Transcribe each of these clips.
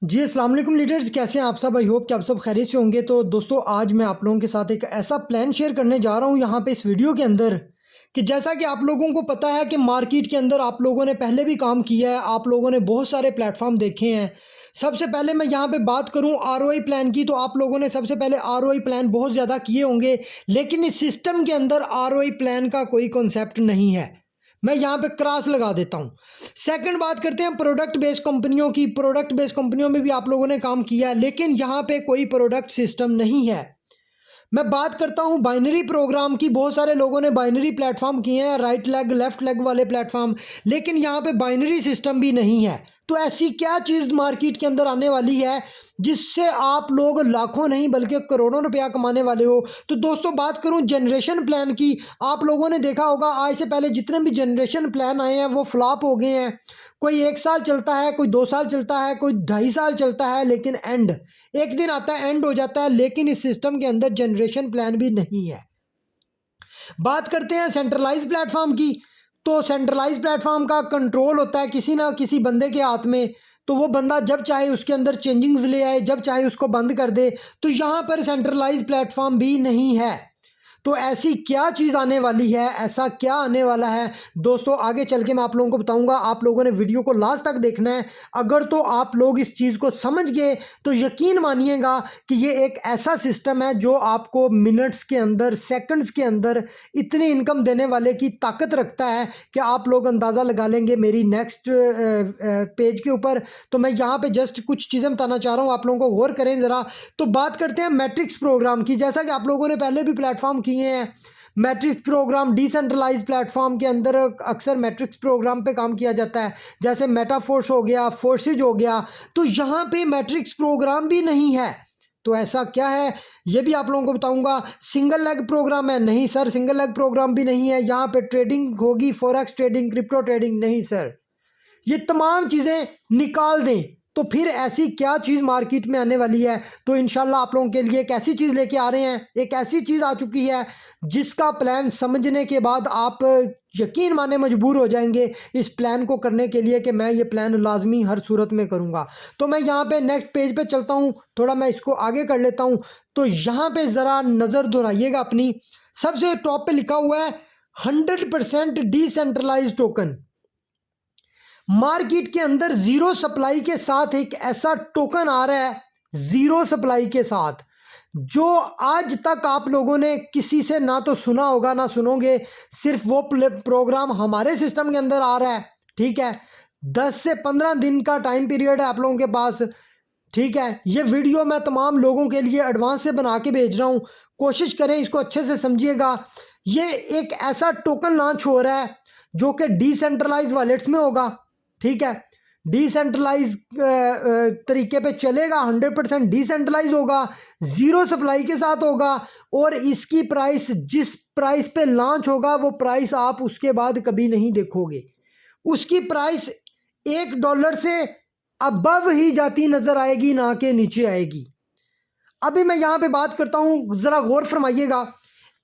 जी, अस्सलाम वालेकुम लीडर्स, कैसे हैं आप सब? आई होप कि आप सब खैरियत से होंगे। तो दोस्तों, आज मैं आप लोगों के साथ एक ऐसा प्लान शेयर करने जा रहा हूँ यहाँ पे इस वीडियो के अंदर, कि जैसा कि आप लोगों को पता है कि मार्केट के अंदर आप लोगों ने पहले भी काम किया है, आप लोगों ने बहुत सारे प्लेटफॉर्म देखे हैं। सबसे पहले मैं यहाँ पे बात करूँ आरओआई प्लान की, तो आप लोगों ने सबसे पहले आरओआई प्लान बहुत ज़्यादा किए होंगे, लेकिन इस सिस्टम के अंदर आरओआई प्लान का कोई कॉन्सेप्ट नहीं है। मैं यहाँ पे क्रॉस लगा देता हूँ। सेकंड बात करते हैं प्रोडक्ट बेस्ड कंपनियों की। प्रोडक्ट बेस्ड कंपनियों में भी आप लोगों ने काम किया है, लेकिन यहाँ पे कोई प्रोडक्ट सिस्टम नहीं है। मैं बात करता हूँ बाइनरी प्रोग्राम की। बहुत सारे लोगों ने बाइनरी प्लेटफॉर्म किए हैं, राइट लेग लेफ्ट लेग वाले प्लेटफॉर्म, लेकिन यहाँ पे बाइनरी सिस्टम भी नहीं है। तो ऐसी क्या चीज़ मार्केट के अंदर आने वाली है जिससे आप लोग लाखों नहीं बल्कि करोड़ों रुपया कमाने वाले हो? तो दोस्तों, बात करूं जनरेशन प्लान की। आप लोगों ने देखा होगा आज से पहले जितने भी जनरेशन प्लान आए हैं वो फ्लॉप हो गए हैं। कोई 1 साल चलता है, कोई 2 साल चलता है, कोई 2.5 साल चलता है, लेकिन एंड एक दिन आता है, एंड हो जाता है। लेकिन इस सिस्टम के अंदर जनरेशन प्लान भी नहीं है। बात करते हैं सेंट्रलाइज प्लेटफॉर्म की। तो सेंट्रलाइज प्लेटफॉर्म का कंट्रोल होता है किसी ना किसी बंदे के हाथ में। तो वो बंदा जब चाहे उसके अंदर चेंजिंग्स ले आए, जब चाहे उसको बंद कर दे। तो यहाँ पर सेंट्रलाइज प्लेटफॉर्म भी नहीं है। तो ऐसी क्या चीज़ आने वाली है, ऐसा क्या आने वाला है दोस्तों, आगे चल के मैं आप लोगों को बताऊंगा। आप लोगों ने वीडियो को लास्ट तक देखना है। अगर तो आप लोग इस चीज़ को समझ गए तो यकीन मानिएगा कि ये एक ऐसा सिस्टम है जो आपको मिनट्स के अंदर, सेकंड्स के अंदर इतनी इनकम देने वाले की ताकत रखता है कि आप लोग अंदाज़ा लगा लेंगे। मेरी नेक्स्ट पेज के ऊपर तो मैं यहाँ पे जस्ट कुछ चीज़ें बताना चाह रहा हूँ, आप लोगों को गौर करें ज़रा। तो बात करते हैं मैट्रिक्स प्रोग्राम की। जैसा कि आप लोगों ने पहले भी प्लेटफॉर्म किए हैं, मैट्रिक्स प्रोग्राम डिसेंट्रलाइज प्लेटफॉर्म के अंदर अक्सर मैट्रिक्स प्रोग्राम पे काम किया जाता है, जैसे मेटाफोर्स हो गया, फोर्सेज हो गया। तो यहाँ पे मैट्रिक्स प्रोग्राम भी नहीं है। तो ऐसा क्या है ये भी आप लोगों को बताऊंगा। सिंगल लेग प्रोग्राम है? नहीं सर, सिंगल लेग प्रोग्राम भी नहीं है। यहाँ पे ट्रेडिंग होगी, फॉरेक्स ट्रेडिंग, क्रिप्टो ट्रेडिंग? नहीं सर, ये तमाम चीज़ें निकाल दें। तो फिर ऐसी क्या चीज़ मार्केट में आने वाली है? तो इंशाल्लाह आप लोगों के लिए एक ऐसी चीज़ लेके आ रहे हैं, एक ऐसी चीज़ आ चुकी है जिसका प्लान समझने के बाद आप यकीन माने मजबूर हो जाएंगे इस प्लान को करने के लिए कि मैं ये प्लान लाजमी हर सूरत में करूँगा। तो मैं यहाँ पे नेक्स्ट पेज पे चलता हूँ, थोड़ा मैं इसको आगे कर लेता हूँ। तो यहाँ पे ज़रा नज़र दोहराइएगा अपनी। सबसे टॉप पे लिखा हुआ है 100% डिसेंट्रलाइज टोकन। मार्केट के अंदर जीरो सप्लाई के साथ एक ऐसा टोकन आ रहा है, जीरो सप्लाई के साथ, जो आज तक आप लोगों ने किसी से ना तो सुना होगा ना सुनोगे। सिर्फ वो प्रोग्राम हमारे सिस्टम के अंदर आ रहा है। ठीक है, 10 से 15 दिन का टाइम पीरियड है आप लोगों के पास। ठीक है, ये वीडियो मैं तमाम लोगों के लिए एडवांस से बना के भेज रहा हूँ, कोशिश करें इसको अच्छे से समझिएगा। ये एक ऐसा टोकन लॉन्च हो रहा है जो कि डिसेंट्रलाइज वॉलेट्स में होगा। ठीक है, डिसेंट्रलाइज तरीके पे चलेगा, 100% डिसेंट्रलाइज होगा, जीरो सप्लाई के साथ होगा। और इसकी प्राइस जिस प्राइस पे लॉन्च होगा वो प्राइस आप उसके बाद कभी नहीं देखोगे। उसकी प्राइस $1 से अबव ही जाती नजर आएगी, ना कि नीचे आएगी। अभी मैं यहां पे बात करता हूं, जरा गौर फरमाइएगा।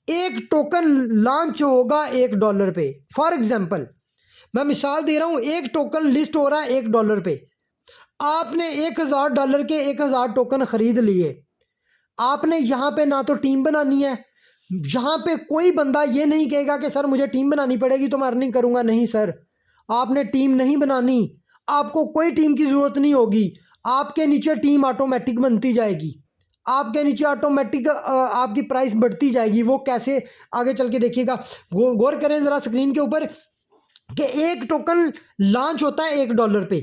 एक टोकन लॉन्च होगा $1 पे। फॉर एग्जाम्पल मैं मिसाल दे रहा हूं, एक टोकन लिस्ट हो रहा है $1 पे। आपने $1000 के 1000 टोकन खरीद लिए। आपने यहाँ पे ना तो टीम बनानी है, यहाँ पे कोई बंदा ये नहीं कहेगा कि सर मुझे टीम बनानी पड़ेगी तो मैं अर्निंग करूँगा। नहीं सर, आपने टीम नहीं बनानी, आपको कोई टीम की ज़रूरत नहीं होगी। आपके नीचे टीम ऑटोमेटिक बनती जाएगी, आपके नीचे ऑटोमेटिक आपकी प्राइस बढ़ती जाएगी। वो कैसे, आगे चल के देखिएगा। गौर करें ज़रा स्क्रीन के ऊपर कि एक टोकन लॉन्च होता है $1 पे।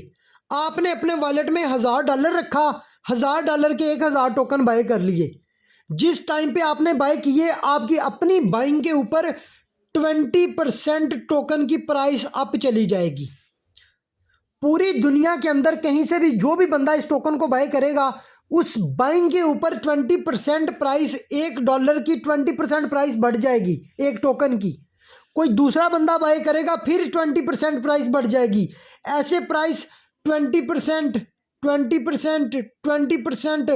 आपने अपने वॉलेट में $1000 रखा, $1000 के 1000 टोकन बाय कर लिए। जिस टाइम पे आपने बाय किए, आपकी अपनी बाइंग के ऊपर 20% टोकन की प्राइस अप चली जाएगी। पूरी दुनिया के अंदर कहीं से भी जो भी बंदा इस टोकन को बाय करेगा, उस बाइंग के ऊपर 20% प्राइस, $1 की 20% प्राइस बढ़ जाएगी एक टोकन की। कोई दूसरा बंदा बाय करेगा, फिर 20% प्राइस बढ़ जाएगी। ऐसे प्राइस 20%, 20%, 20%,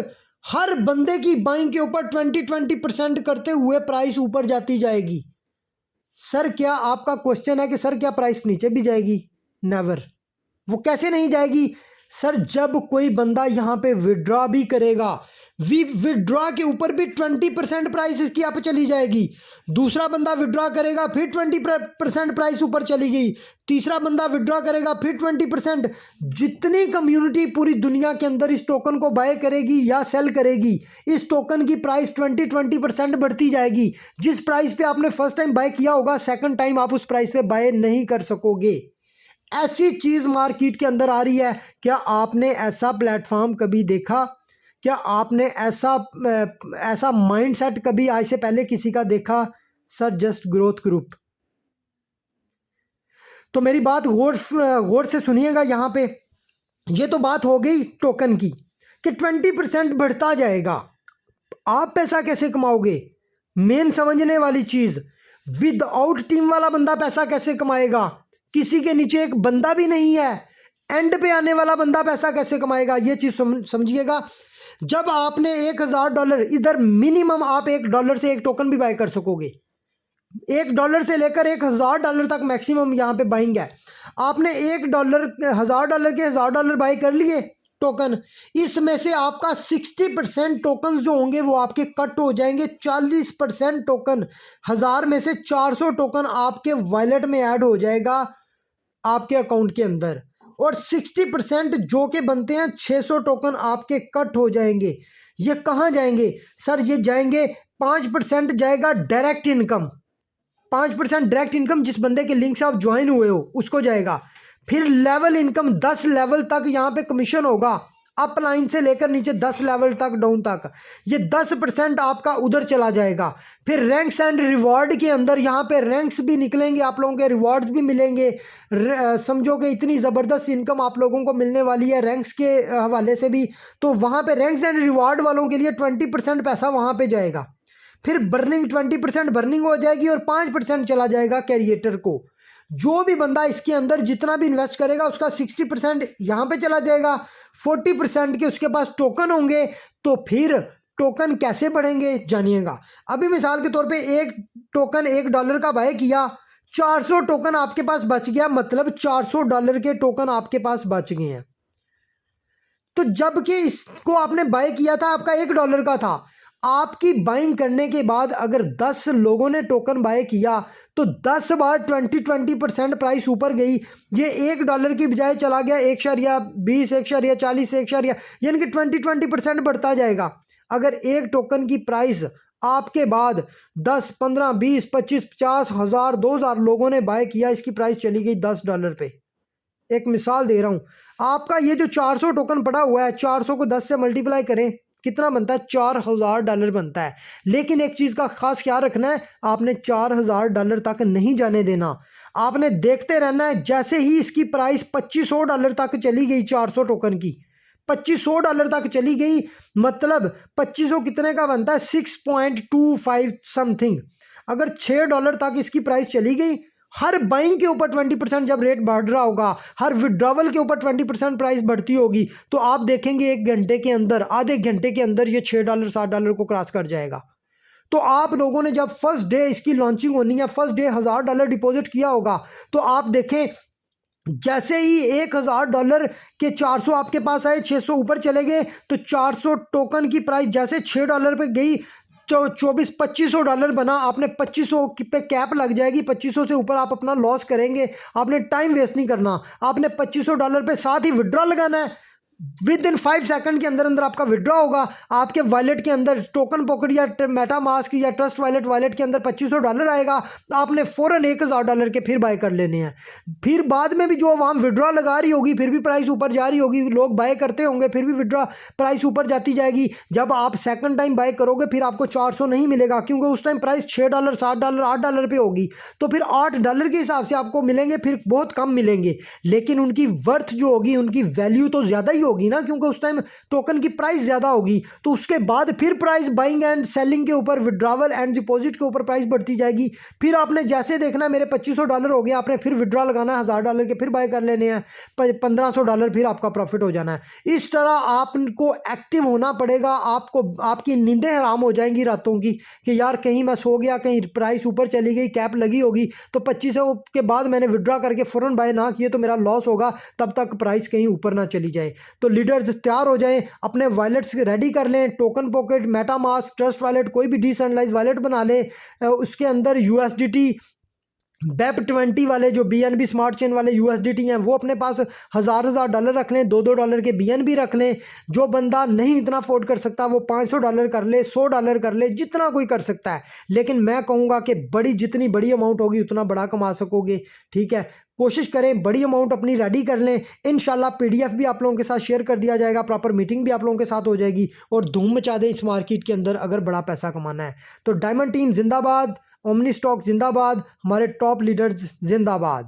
हर बंदे की बाइंग के ऊपर 20% करते हुए प्राइस ऊपर जाती जाएगी। सर क्या आपका क्वेश्चन है कि सर क्या प्राइस नीचे भी जाएगी? नेवर। वो कैसे नहीं जाएगी? सर जब कोई बंदा यहाँ पे विड्रॉ भी करेगा, विड्रॉ के ऊपर भी 20% प्राइस इसकी यहाँ पे चली जाएगी। दूसरा बंदा विड्रॉ करेगा फिर 20% प्राइस ऊपर चली गई। तीसरा बंदा विड्रॉ करेगा फिर 20%। जितनी कम्युनिटी पूरी दुनिया के अंदर इस टोकन को बाय करेगी या सेल करेगी, इस टोकन की प्राइस 20% बढ़ती जाएगी। जिस प्राइस पे आपने फर्स्ट टाइम बाय किया होगा, सेकंड टाइम आप उस प्राइस पे बाय नहीं कर सकोगे। ऐसी चीज़ मार्केट के अंदर आ रही है। क्या आपने ऐसा प्लेटफॉर्म कभी देखा? क्या आपने ऐसा माइंडसेट कभी आज से पहले किसी का देखा? Sir just growth group. तो मेरी बात गौर से सुनिएगा। यहाँ पे ये तो बात हो गई टोकन की कि 20% बढ़ता जाएगा। आप पैसा कैसे कमाओगे? मेन समझने वाली चीज़, विदाउट टीम वाला बंदा पैसा कैसे कमाएगा? किसी के नीचे एक बंदा भी नहीं है, एंड पे आने वाला बंदा पैसा कैसे कमाएगा? ये चीज़ समझिएगा। जब आपने $1000, इधर मिनिमम आप $1 से एक टोकन भी बाय कर सकोगे। $1 से लेकर $1000 तक मैक्सिमम यहाँ पे बाइंग है। आपने $1 $1000 के $1000 बाय कर लिए टोकन, इसमें से आपका 60% टोकन जो होंगे वो आपके कट हो जाएंगे। 40% टोकन, 1000 में से 400 टोकन आपके वॉलेट में ऐड हो जाएगा आपके अकाउंट के अंदर, और 60% जो के बनते हैं 600 टोकन आपके कट हो जाएंगे। ये कहाँ जाएंगे? सर ये जाएंगे, 5% जाएगा डायरेक्ट इनकम। 5% डायरेक्ट इनकम जिस बंदे के लिंक से आप ज्वाइन हुए हो उसको जाएगा। फिर लेवल इनकम 10 लेवल तक यहाँ पे कमीशन होगा, अप लाइन से लेकर नीचे 10 लेवल तक डाउन तक, ये 10% आपका उधर चला जाएगा। फिर रैंक्स एंड रिवॉर्ड के अंदर यहाँ पे रैंक्स भी निकलेंगे, आप लोगों के रिवॉर्ड्स भी मिलेंगे। समझो कि इतनी ज़बरदस्त इनकम आप लोगों को मिलने वाली है रैंक्स के हवाले से भी। तो वहाँ पे रैंक्स एंड रिवॉर्ड वालों के लिए 20% पैसा वहाँ पे जाएगा। फिर बर्निंग 20% बर्निंग हो जाएगी और 5% चला जाएगा क्रिएटर को। जो भी बंदा इसके अंदर जितना भी इन्वेस्ट करेगा उसका 60% यहाँ पे चला जाएगा। 40% के उसके पास टोकन होंगे। तो फिर टोकन कैसे बढ़ेंगे जानिएगा। अभी मिसाल के तौर पे एक टोकन $1 का बाय किया, 400 टोकन आपके पास बच गया, मतलब $400 के टोकन आपके पास बच गए हैं। तो जबकि इसको आपने बाय किया था आपका $1 का था, आपकी बाइंग करने के बाद अगर 10 लोगों ने टोकन बाय किया तो 10 बार 20% प्राइस ऊपर गई। ये $1 की बजाय चला गया 1.20, 1.40, यानी कि 20% बढ़ता जाएगा। अगर एक टोकन की प्राइस आपके बाद 10, 15, 20, 25, 50, 1000, 2000 लोगों ने बाय किया, इसकी प्राइस चली गई $10 पे। एक मिसाल दे रहा हूँ, आपका ये जो 400 टोकन पड़ा हुआ है, 400 को 10 से मल्टीप्लाई करें, कितना बनता है? $4000 बनता है। लेकिन एक चीज़ का खास ख्याल रखना है, आपने $4000 तक नहीं जाने देना। आपने देखते रहना है। जैसे ही इसकी प्राइस $2500 तक चली गई, 400 टोकन की $2500 तक चली गई, मतलब 2500 कितने का बनता है? 6.25 समथिंग। अगर $6 तक इसकी प्राइस चली गई, हर बाइंग के ऊपर 20% जब रेट बढ़ रहा होगा, हर विड्रॉवल के ऊपर 20% प्राइस बढ़ती होगी, तो आप देखेंगे एक घंटे के अंदर, आधे घंटे के अंदर ये $6 $7 को क्रॉस कर जाएगा। तो आप लोगों ने जब फर्स्ट डे इसकी लॉन्चिंग होनी है, फर्स्ट डे $1000 डिपॉजिट किया होगा, तो आप देखें जैसे ही $1000 के 400 आपके पास आए, 600 ऊपर चले गए, तो 400 टोकन की प्राइस जैसे $6 पे गई, 2500 बना। आपने 2500 पे कैप लग जाएगी, 2500 से ऊपर आप अपना लॉस करेंगे। आपने टाइम वेस्ट नहीं करना, आपने $2500 पे साथ ही विड्रॉ लगाना है। विद इन 5 सेकंड के अंदर अंदर आपका विड्रॉ होगा। आपके वॉलेट के अंदर टोकन पॉकेट या मेटामास्क या ट्रस्ट वॉलेट के अंदर $2500 आएगा। आपने फ़ौरन $1000 के फिर बाय कर लेने हैं। फिर बाद में भी जो आवाम विड्रॉ लगा रही होगी, फिर भी प्राइस ऊपर जा रही होगी, लोग बाय करते होंगे, फिर भी विड्रॉ प्राइस ऊपर जाती जाएगी। जब आप सेकंड टाइम बाय करोगे फिर आपको 400 नहीं मिलेगा, क्योंकि उस टाइम प्राइस $6, $7, $8 पे होगी। तो फिर $8 के हिसाब से आपको मिलेंगे, फिर बहुत कम मिलेंगे, लेकिन उनकी वर्थ जो होगी, उनकी वैल्यू तो ज़्यादा ही होगी। होगी ना, क्योंकि उस टाइम टोकन की प्राइस ज़्यादा होगी, तो उसके बाद फिर प्राइस बाइंग एंड सेलिंग के ऊपर, विड्रॉवल एंड डिपॉजिट के ऊपर प्राइस बढ़ती जाएगी। फिर आपने जैसे देखना मेरे $2500 हो गया, आपने फिर विड्रॉ लगाना है $1000 के, फिर बाय कर लेने हैं $1500, फिर आपका प्रॉफिट हो जाना है। इस तरह आपको एक्टिव होना पड़ेगा। आपको आपकी नींदें हराम हो जाएंगी रातों की कि यार कहीं मैं सो गया, कहीं प्राइस ऊपर चली गई, कैप लगी होगी, तो 2500 के बाद मैंने विड्रॉ करके फ़ौरन बाय ना किए तो मेरा लॉस होगा, तब तक प्राइस कहीं ऊपर ना चली जाए। तो लीडर्स तैयार हो जाएं, अपने वॉलेट्स रेडी कर लें, token pocket, MetaMask, trust wallet, कोई भी डिसेंट्रलाइज वॉलेट बना ले, उसके अंदर USDT BEP20 वाले जो BNB स्मार्ट चेन वाले USDT हैं वो अपने पास हज़ार डॉलर रख लें, $2 के BNB रख लें। जो बंदा नहीं इतना अफोर्ड कर सकता वो $500 कर ले, $100 कर ले, जितना कोई कर सकता है। लेकिन मैं कहूँगा कि जितनी बड़ी अमाउंट होगी उतना बड़ा कमा सकोगे, ठीक है। कोशिश करें, बड़ी अमाउंट अपनी रेडी कर लें। इंशाल्लाह PDF भी आप लोगों के साथ शेयर कर दिया जाएगा, प्रॉपर मीटिंग भी आप लोगों के साथ हो जाएगी, और धूम मचा दें इस मार्केट के अंदर अगर बड़ा पैसा कमाना है तो। डायमंड टीम जिंदाबाद, ओमनी स्टॉक जिंदाबाद, हमारे टॉप लीडर्स जिंदाबाद।